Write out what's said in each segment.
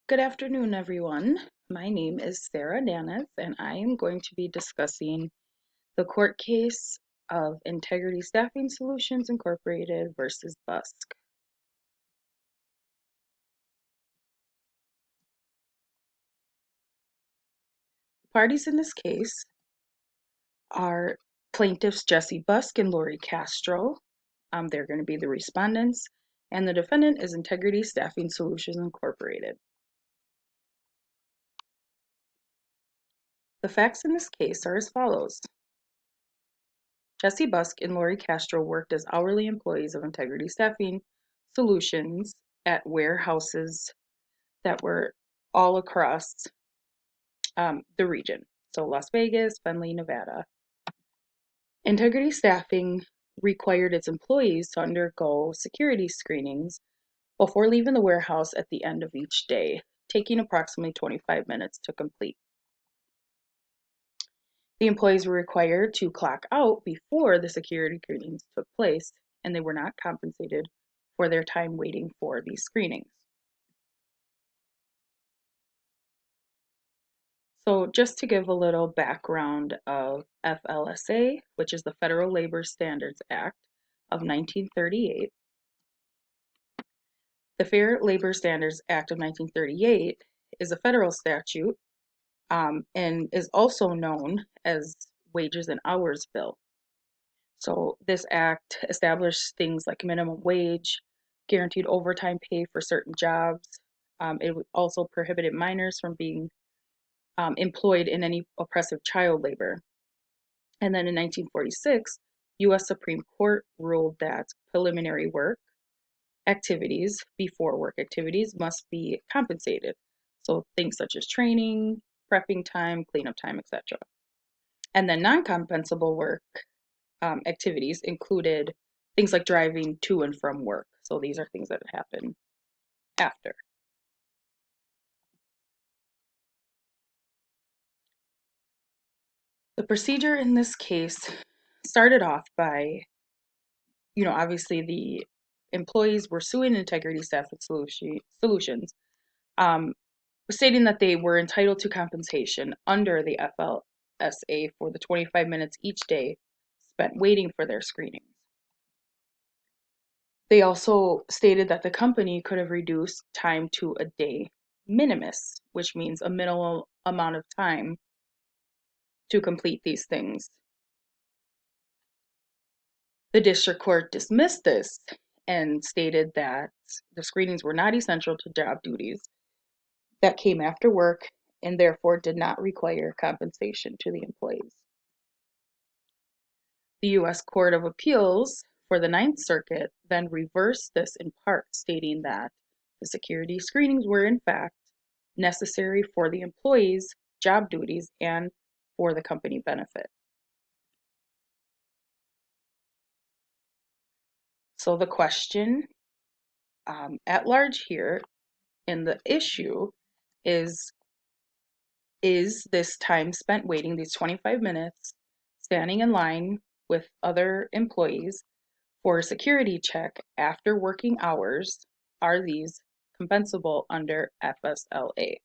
Good afternoon, everyone. My name is Sarah Nanez, and I am going to be discussing the court case of Integrity Staffing Solutions Incorporated versus Busk. Parties in this case are plaintiffs Jesse Busk and Lori Castro. They're going to be the respondents, and the defendant is Integrity Staffing Solutions Incorporated. The facts in this case are as follows. Jesse Busk and Lori Castro worked as hourly employees of Integrity Staffing Solutions at warehouses that were all across the region. So Las Vegas, Findlay, Nevada. Integrity Staffing required its employees to undergo security screenings before leaving the warehouse at the end of each day, taking approximately 25 minutes to complete. The employees were required to clock out before the security screenings took place, and they were not compensated for their time waiting for these screenings. So just to give a little background of FLSA, which is the Federal Labor Standards Act of 1938. The Fair Labor Standards Act of 1938 is a federal statute and is also known as Wages and Hours Bill. So this act established things like minimum wage, guaranteed overtime pay for certain jobs. It also prohibited minors from being employed in any oppressive child labor. And then in 1946, U.S. Supreme Court ruled that preliminary work activities, before work activities, must be compensated. So things such as training, prepping time, cleanup time, etc. And then non-compensable work activities included things like driving to and from work. So these are things that happen after. The procedure in this case started off by, obviously the employees were suing Integrity Staffing Solutions, um, stating that they were entitled to compensation under the FLSA for the 25 minutes each day spent waiting for their screenings. They also stated that the company could have reduced time to a day minimus, which means a minimal amount of time to complete these things. The district court dismissed this and stated that the screenings were not essential to job duties that came after work and therefore did not require compensation to the employees. The U.S. Court of Appeals for the Ninth Circuit then reversed this in part, stating that the security screenings were in fact necessary for the employees' job duties and for the company benefit. So the question at large here in the issue is this time spent waiting, these 25 minutes, standing in line with other employees for a security check after working hours, are these compensable under FSLA?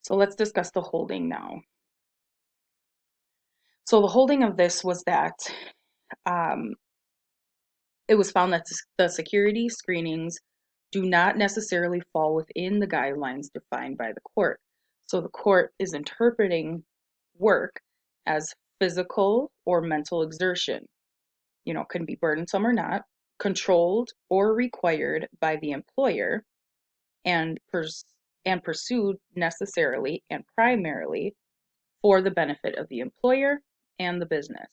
So let's discuss the holding now. So the holding of this was that um, it was found that the security screenings do not necessarily fall within the guidelines defined by the court. So the court is interpreting work as physical or mental exertion. Can be burdensome or not, controlled or required by the employer, and pursued necessarily and primarily for the benefit of the employer and the business.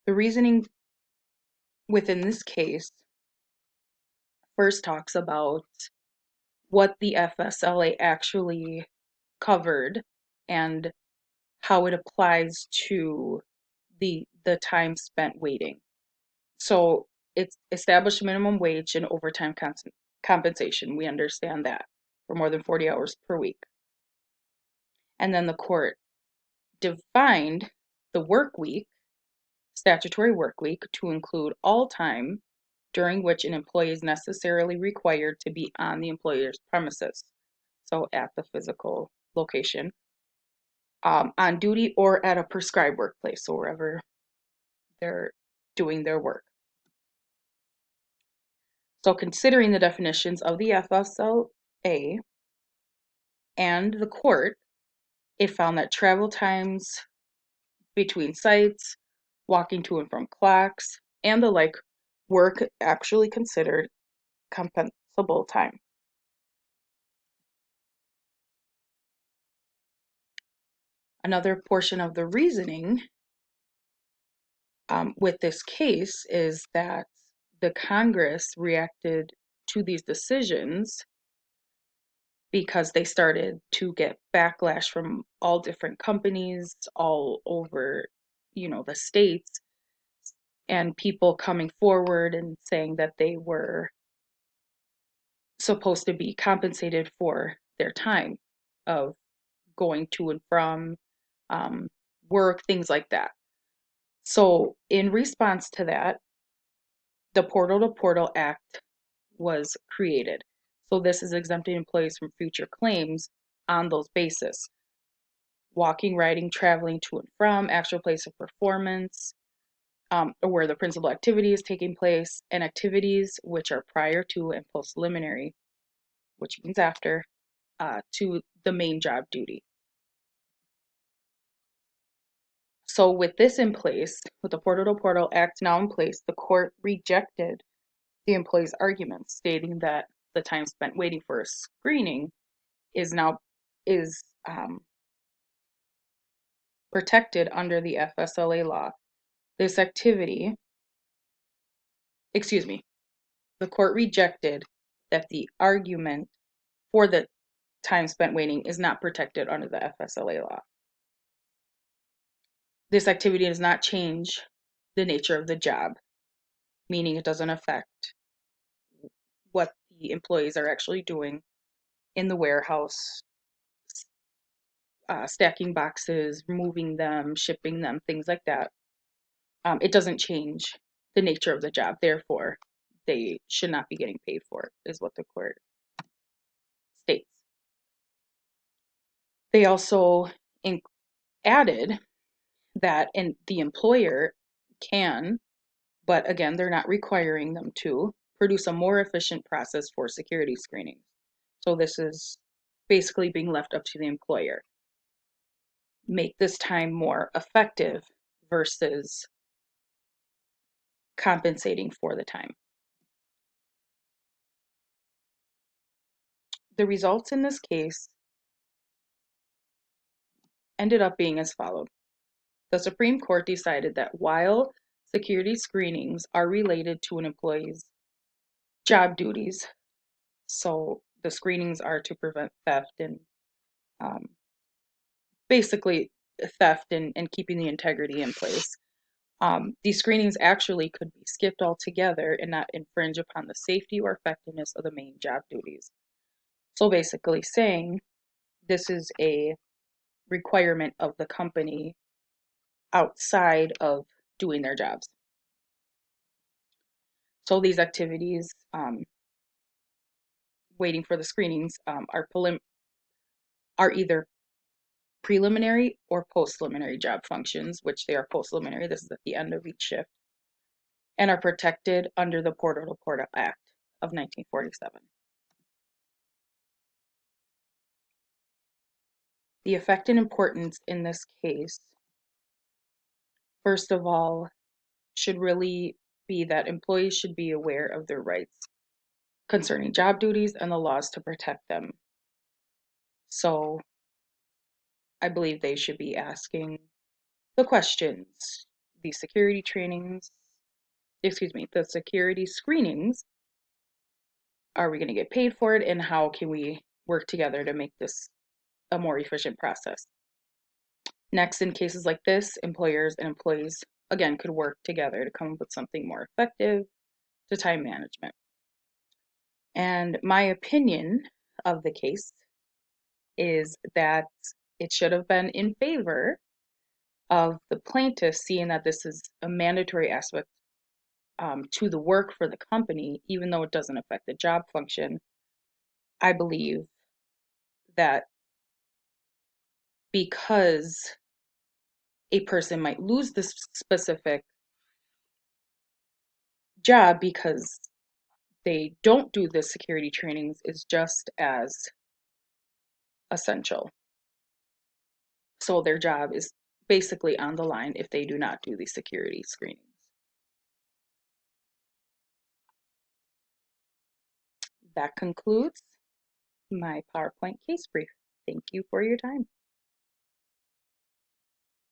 The reasoning within this case first talks about what the FSLA actually covered and how it applies to the time spent waiting. So it's established minimum wage and overtime compensation. We understand that for more than 40 hours per week. And then the court defined the work week, statutory work week, to include all time during which an employee is necessarily required to be on the employer's premises, so at the physical location, on duty or at a prescribed workplace, so wherever they're doing their work. So considering the definitions of the FSLA and the court, it found that travel times between sites, walking to and from clocks, and the like were actually considered compensable time. Another portion of the reasoning with this case is that the Congress reacted to these decisions because they started to get backlash from all different companies all over, the states, and people coming forward and saying that they were supposed to be compensated for their time of going to and from work, things like that. So in response to that, the Portal to Portal Act was created. So this is exempting employees from future claims on those bases. Walking, riding, traveling to and from, actual place of performance, or where the principal activity is taking place, and activities which are prior to and post-preliminary, which means after, to the main job duty. So with this in place, with the Portal to Portal Act now in place, the court rejected the employee's arguments, stating that the time spent waiting for a screening is protected under the FSLA law. This activity, excuse me, the court rejected that the argument for the time spent waiting is not protected under the FSLA law. This activity does not change the nature of the job, meaning it doesn't affect what the employees are actually doing in the warehouse, stacking boxes, moving them, shipping them, things like that. It doesn't change the nature of the job. Therefore, they should not be getting paid for it, is what the court states. They also added that the employer can, but again, they're not requiring them to, produce a more efficient process for security screening. So this is basically being left up to the employer. Make this time more effective versus compensating for the time. The results in this case ended up being as followed. The Supreme Court decided that while security screenings are related to an employee's job duties, so the screenings are to prevent theft and basically theft and keeping the integrity in place. These screenings actually could be skipped altogether and not infringe upon the safety or effectiveness of the main job duties. So basically saying this is a requirement of the company outside of doing their jobs. So these activities, waiting for the screenings, are either preliminary or post-preliminary job functions, which they are post-preliminary. This is at the end of each shift, and are protected under the Portal to Portal Act of 1947. The effect and importance in this case, first of all, should really be that employees should be aware of their rights concerning job duties and the laws to protect them. So I believe they should be asking the questions, the security screenings, are we going to get paid for it, and how can we work together to make this a more efficient process? Next, in cases like this, employers and employees, again, could work together to come up with something more effective to time management. And my opinion of the case is that it should have been in favor of the plaintiff, seeing that this is a mandatory aspect to the work for the company, even though it doesn't affect the job function, I believe that because a person might lose this specific job because they don't do the security trainings is just as essential. So their job is basically on the line if they do not do the security screenings. That concludes my PowerPoint case brief. Thank you for your time.